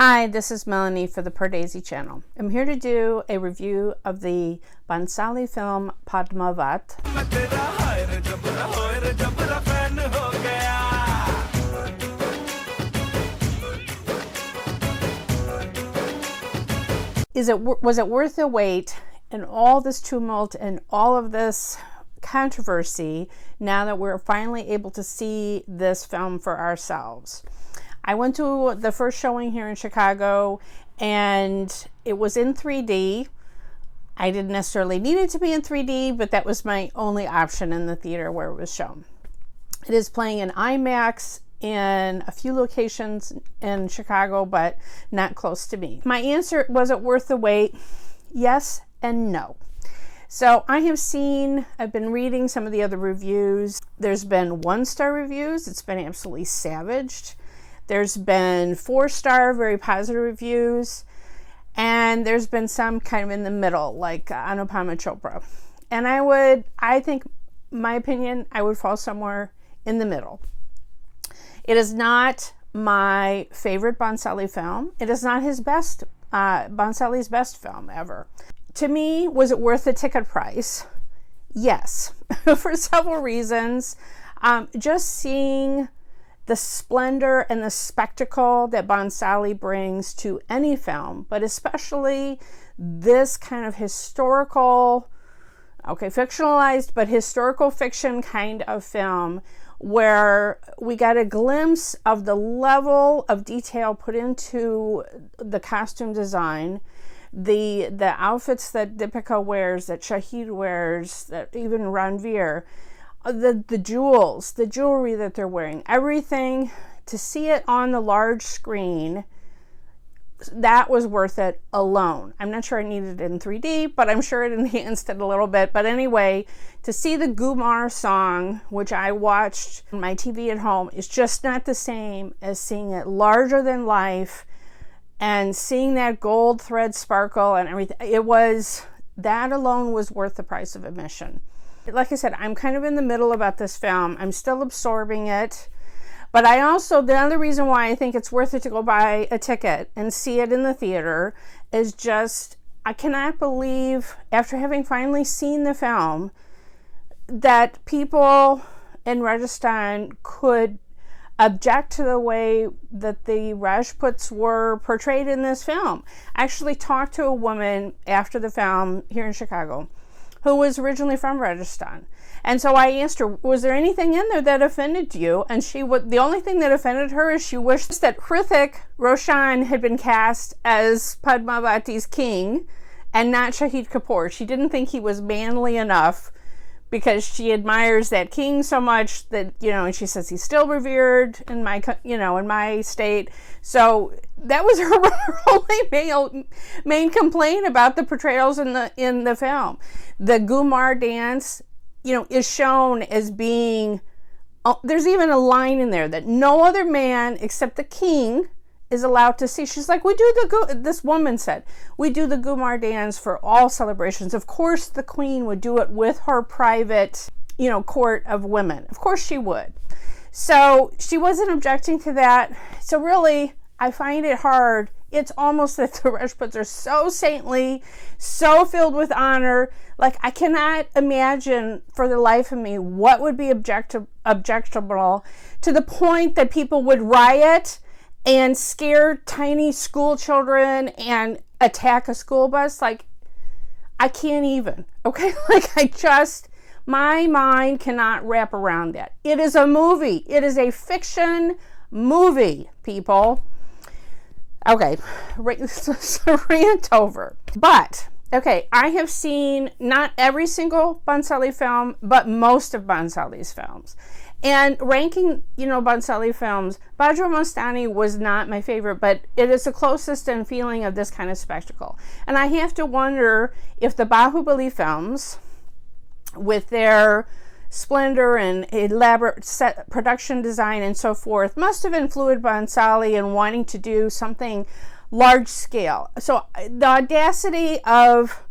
Hi, this is Melanie for the Pardesi channel. I'm here to do a review of the Bhansali film Padmaavat. Was it worth the wait and all this tumult and all of this controversy now that we're finally able to see this film for ourselves? I went to the first showing here in Chicago and it was in 3D. I didn't necessarily need it to be in 3D, but that was my only option in the theater where it was shown. It is playing in IMAX in a few locations in Chicago, but not close to me. My answer, was it worth the wait? Yes and no. So I've been reading some of the other reviews. There's been 1-star reviews. It's been absolutely savaged. There's been 4-star, very positive reviews. And there's been some kind of in the middle, like Anupama Chopra. And I think, my opinion, I would fall somewhere in the middle. It is not my favorite Bhansali film. It is not his best, Bhansali's best film ever. To me, was it worth the ticket price? Yes, for several reasons. Just seeing the splendor and the spectacle that Bhansali brings to any film, but especially this kind of historical, fictionalized, but historical fiction kind of film, where we got a glimpse of the level of detail put into the costume design, the outfits that Deepika wears, that Shahid wears, that even Ranveer, the jewels, the jewelry that they're wearing, everything, to see it on the large screen, that was worth it alone. I'm not sure I needed it in 3D, but I'm sure it enhanced it a little bit. But anyway, to see the Gumar song, which I watched on my TV at home, is just not the same as seeing it larger than life and seeing that gold thread sparkle and everything. That alone was worth the price of admission. Like I said, I'm kind of in the middle about this film. I'm still absorbing it. But the other reason why I think it's worth it to go buy a ticket and see it in the theater is just, I cannot believe, after having finally seen the film, that people in Rajasthan could object to the way that the Rajputs were portrayed in this film. I actually talked to a woman after the film here in Chicago who was originally from Rajasthan. And so I asked her, was there anything in there that offended you? And the only thing that offended her is she wished that Hrithik Roshan had been cast as Padmavati's king and not Shahid Kapoor. She didn't think he was manly enough because she admires that king so much that, and she says he's still revered in my state. So that was her only main complaint about the portrayals in the film. The Gumar dance, is shown as being, there's even a line in there that no other man except the king is allowed to see. She's like, this woman said, we do the Gumar dance for all celebrations. Of course the queen would do it with her private, court of women. Of course she would. So she wasn't objecting to that. So really, I find it hard. It's almost that the Rajputs are so saintly, so filled with honor. Like, I cannot imagine for the life of me what would be objectionable to the point that people would riot and scare tiny school children and attack a school bus. Like, I can't even, okay? My mind cannot wrap around that. It is a movie. It is a fiction movie, people. Okay, rant over. But, okay, I have seen not every single Bhansali film, but most of Bhansali's films. And ranking, Bhansali films, Bajra Mastani was not my favorite, but it is the closest in feeling of this kind of spectacle. And I have to wonder if the Bahubali films, with their splendor and elaborate set production design and so forth, must have influenced Bhansali in wanting to do something large scale. So the audacity of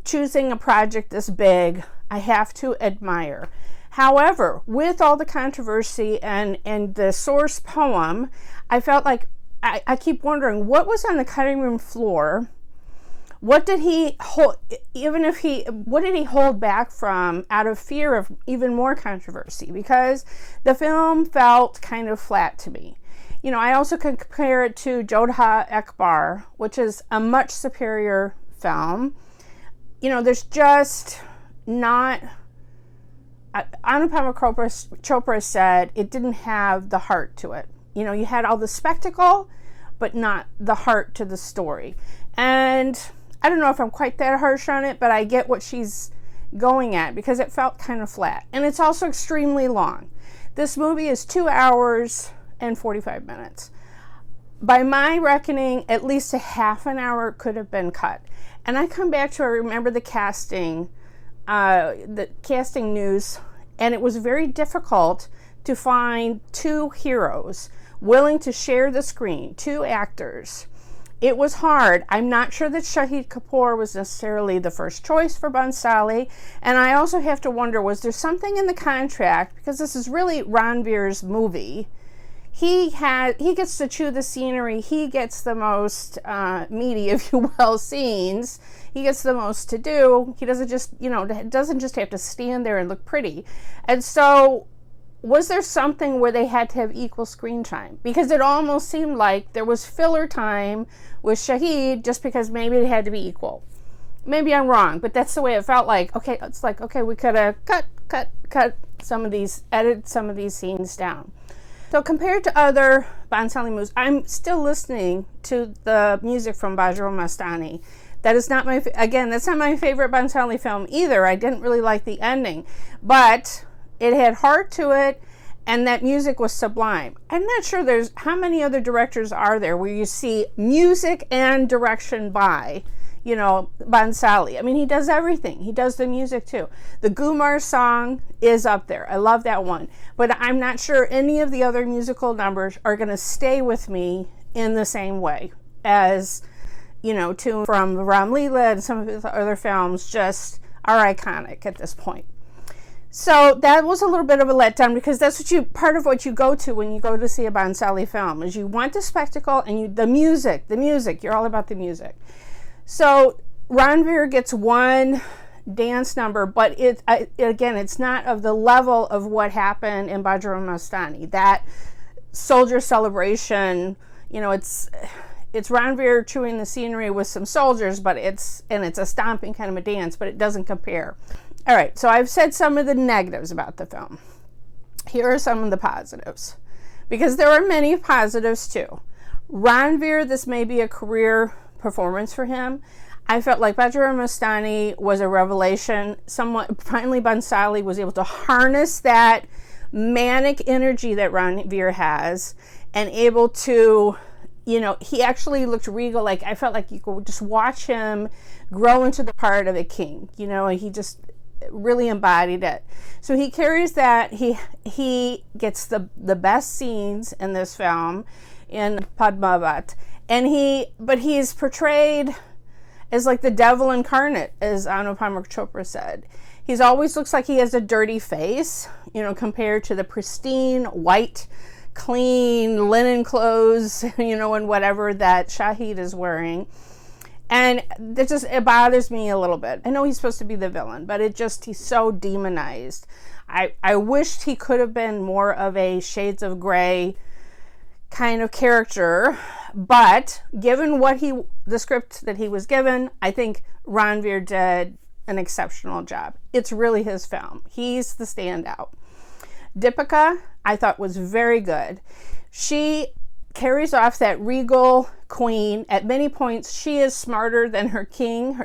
choosing a project this big, I have to admire. However, with all the controversy and the source poem, I felt like I keep wondering what was on the cutting room floor. What did he hold, what did he hold back from out of fear of even more controversy? Because the film felt kind of flat to me. You know, I also compare it to Jodha Akbar, which is a much superior film. You know, there's just not, Anupama Chopra said it didn't have the heart to it. You know, you had all the spectacle, but not the heart to the story. And I don't know if I'm quite that harsh on it, but I get what she's going at because it felt kind of flat. And it's also extremely long. This movie is 2 hours and 45 minutes. By my reckoning, at least a half an hour could have been cut. And I come back to, I remember the casting news, and it was very difficult to find two heroes willing to share the screen, two actors. It was hard. I'm not sure that Shahid Kapoor was necessarily the first choice for Bhansali. And I also have to wonder, was there something in the contract, because this is really Ranveer's movie. He gets to chew the scenery. He gets the most meaty, if you will, scenes. He gets the most to do. He doesn't just, doesn't just have to stand there and look pretty. And so was there something where they had to have equal screen time? Because it almost seemed like there was filler time with Shahid just because maybe it had to be equal. Maybe I'm wrong, but that's the way it felt like. Okay, it's like, okay, we could have cut some of these, edited some of these scenes down. So compared to other Bhansali movies, I'm still listening to the music from Bajrao Mastani. That is not that's not my favorite Bhansali film either. I didn't really like the ending, but it had heart to it, and that music was sublime. I'm not sure how many other directors are there where you see music and direction by, Bhansali. I mean, he does everything. He does the music too. The Gumar song is up there. I love that one. But I'm not sure any of the other musical numbers are going to stay with me in the same way as, tune from Ram Leela and some of his other films just are iconic at this point. So that was a little bit of a letdown because that's part of what you go to when you go to see a Bhansali film is you want the spectacle and the music, you're all about the music. So Ranveer gets one dance number, but it's not of the level of what happened in Bajrao Mastani. That soldier celebration, it's Ranveer chewing the scenery with some soldiers, but it's a stomping kind of a dance, but it doesn't compare. All right, so I've said some of the negatives about the film. Here are some of the positives, because there are many positives too. Ranveer, this may be a career performance for him. I felt like Bajrao Mastani was a revelation. Finally, Bhansali was able to harness that manic energy that Ranveer has and able to, he actually looked regal. Like I felt like you could just watch him grow into the part of a king, and he just really embodied it. So he carries that. He gets the best scenes in this film in Padmaavat. But he's portrayed as like the devil incarnate, as Anupama Chopra said. He's always looks like he has a dirty face, compared to the pristine, white, clean linen clothes, and whatever that Shahid is wearing. And it bothers me a little bit. I know he's supposed to be the villain, but he's so demonized. I wished he could have been more of a shades of gray kind of character, but given the script that he was given, I think Ranveer did an exceptional job. It's really his film. He's the standout. Deepika, I thought, was very good. She carries off that regal queen. At many points, she is smarter than her king.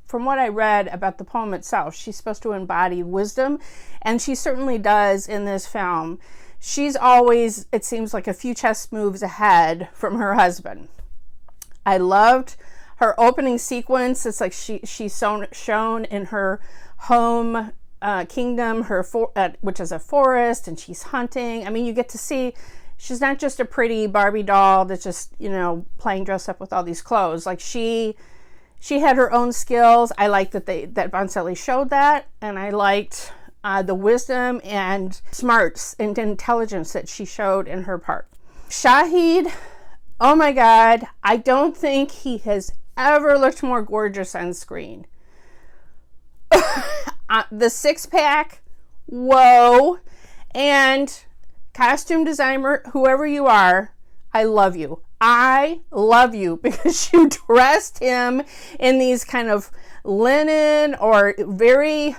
From what I read about the poem itself, she's supposed to embody wisdom, and she certainly does in this film. She's always, it seems like, a few chess moves ahead from her husband. I loved her opening sequence. It's like she's shown in her home kingdom, which is a forest, and she's hunting. I mean, you get to see she's not just a pretty Barbie doll that's just, playing dress up with all these clothes. Like she had her own skills. I liked that Bhansali showed that, and I liked the wisdom and smarts and intelligence that she showed in her part. Shahid, Oh my God, I don't think he has ever looked more gorgeous on screen. The six-pack, whoa. And costume designer, whoever you are, I love you. I love you because you dressed him in these kind of linen or very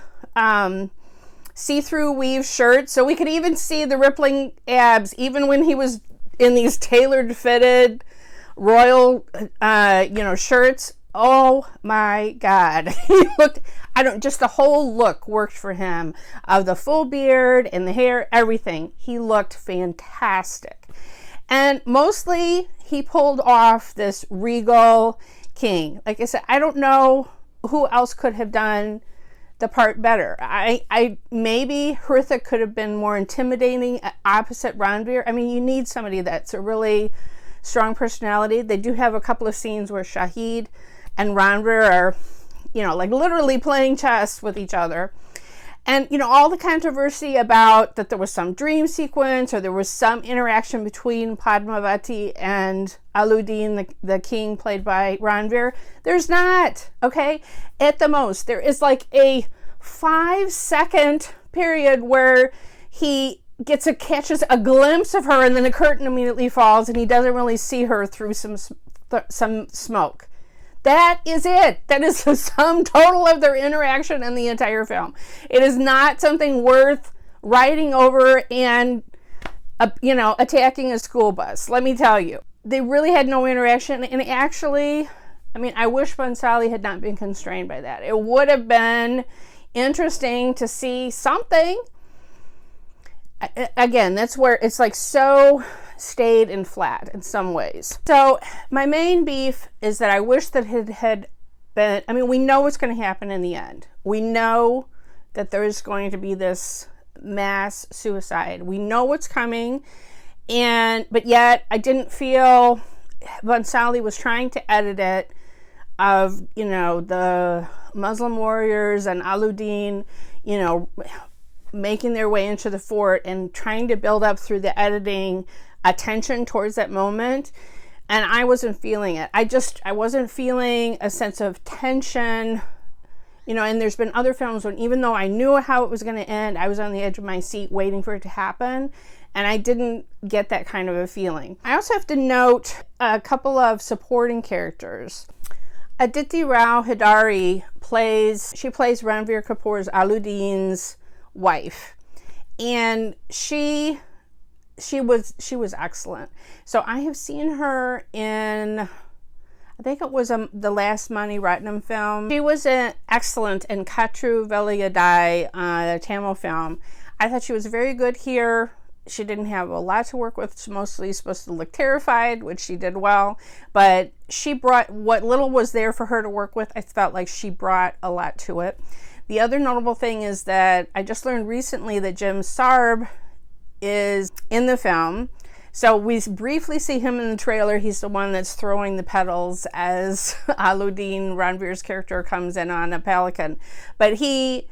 see-through weave shirts, so we could even see the rippling abs even when he was in these tailored fitted royal shirts. Oh my God. He looked, just the whole look worked for him, of the full beard and the hair, everything. He looked fantastic. And mostly he pulled off this regal king. Like I said, I don't know who else could have done the part better. I maybe Hrithik could have been more intimidating opposite Ranveer. I mean, you need somebody that's a really strong personality. They do have a couple of scenes where Shahid and Ranveer are, like literally playing chess with each other. And, all the controversy about that there was some dream sequence or there was some interaction between Padmavati and Alauddin, the king played by Ranveer. There's not, okay? At the most, there is like a 5-second period where he catches a glimpse of her and then the curtain immediately falls and he doesn't really see her through some smoke. That is it. That is the sum total of their interaction in the entire film. It is not something worth riding over and, attacking a school bus. Let me tell you. They really had no interaction. And actually, I wish Bhansali had not been constrained by that. It would have been interesting to see something. Again, that's where it's like so stayed and flat in some ways. So my main beef is that I wish that it had been, we know what's going to happen in the end. We know that there is going to be this mass suicide. We know what's coming, but yet I didn't feel Bhansali was trying to edit it of, the Muslim warriors and Alauddin, making their way into the fort and trying to build up through the editing attention towards that moment. And I wasn't feeling it. I wasn't feeling a sense of tension, and there's been other films when even though I knew how it was going to end, I was on the edge of my seat waiting for it to happen. And I didn't get that kind of a feeling. I also have to note a couple of supporting characters. Aditi Rao Hidari plays Ranveer Kapoor's Alauddin's wife. And she was excellent. So I have seen her in, I think it was the last Mani Ratnam film. She was excellent in Katru Veliyadai, Tamil film. I thought she was very good here. She didn't have a lot to work with. She's mostly supposed to look terrified, which she did well. But she brought what little was there for her to work with. I felt like she brought a lot to it. The other notable thing is that I just learned recently that Jim Sarb is in the film. So we briefly see him in the trailer. He's the one that's throwing the petals as Alauddin, Ranveer's character, comes in on a pelican. But he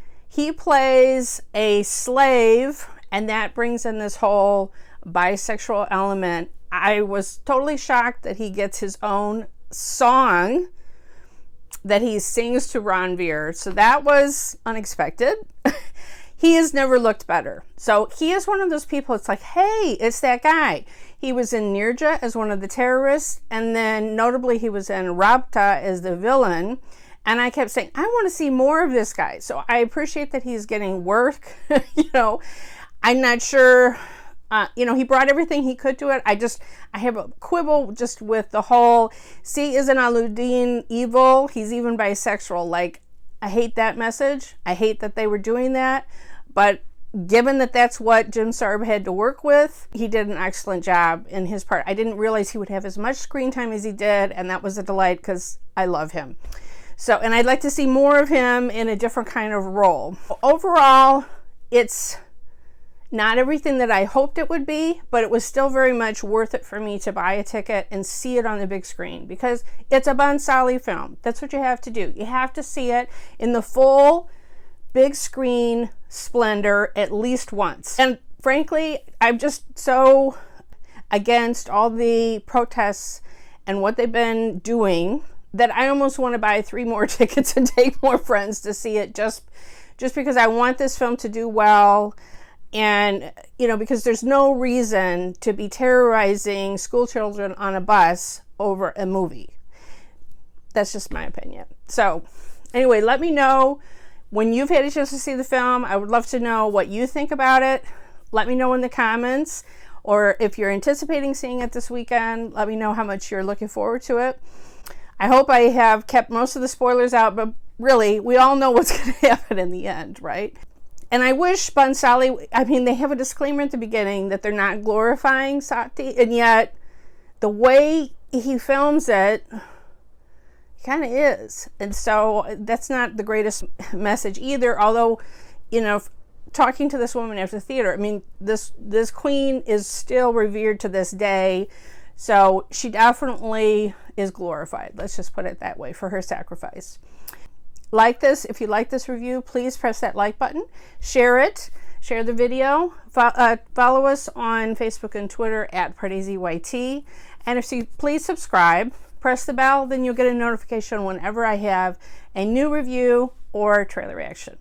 plays a slave, and that brings in this whole bisexual element. I was totally shocked that he gets his own song that he sings to Ranveer. So that was unexpected. He has never looked better. So he is one of those people, it's like, hey, it's that guy. He was in Nirja as one of the terrorists, and then notably he was in Rabta as the villain. And I kept saying, I want to see more of this guy. So I appreciate that he's getting work. I'm not sure, he brought everything he could to it. I have a quibble just with the whole, isn't Alauddin evil? He's even bisexual. Like, I hate that message. I hate that they were doing that. But given that that's what Jim Sarb had to work with, he did an excellent job in his part. I didn't realize he would have as much screen time as he did, and that was a delight because I love him. So, and I'd like to see more of him in a different kind of role. Overall, it's not everything that I hoped it would be, but it was still very much worth it for me to buy a ticket and see it on the big screen because it's a Bhansali film. That's what you have to do. You have to see it in the full big screen splendor at least once. And frankly, I'm just so against all the protests and what they've been doing, that I almost want to buy 3 more tickets and take more friends to see it, just because I want this film to do well. And, you know, because there's no reason to be terrorizing school children on a bus over a movie. That's just my opinion. So anyway, let me know when you've had a chance to see the film. I would love to know what you think about it. Let me know in the comments, or if you're anticipating seeing it this weekend, let me know how much you're looking forward to it. I hope I have kept most of the spoilers out, but really, we all know what's going to happen in the end, right? And I wish Bhansali, I mean, they have a disclaimer at the beginning that they're not glorifying Sati, and yet the way he films it, kind of is. And so that's not the greatest message either, although, you know, talking to this woman after the theater, I mean, this queen is still revered to this day, so she definitely is glorified. Let's just put it that way, for her sacrifice. Like this, if you like this review, please press that like button, share it, share the video, follow us on Facebook and Twitter at PardesiYT, and if you please subscribe, press the bell, then you'll get a notification whenever I have a new review or trailer reaction.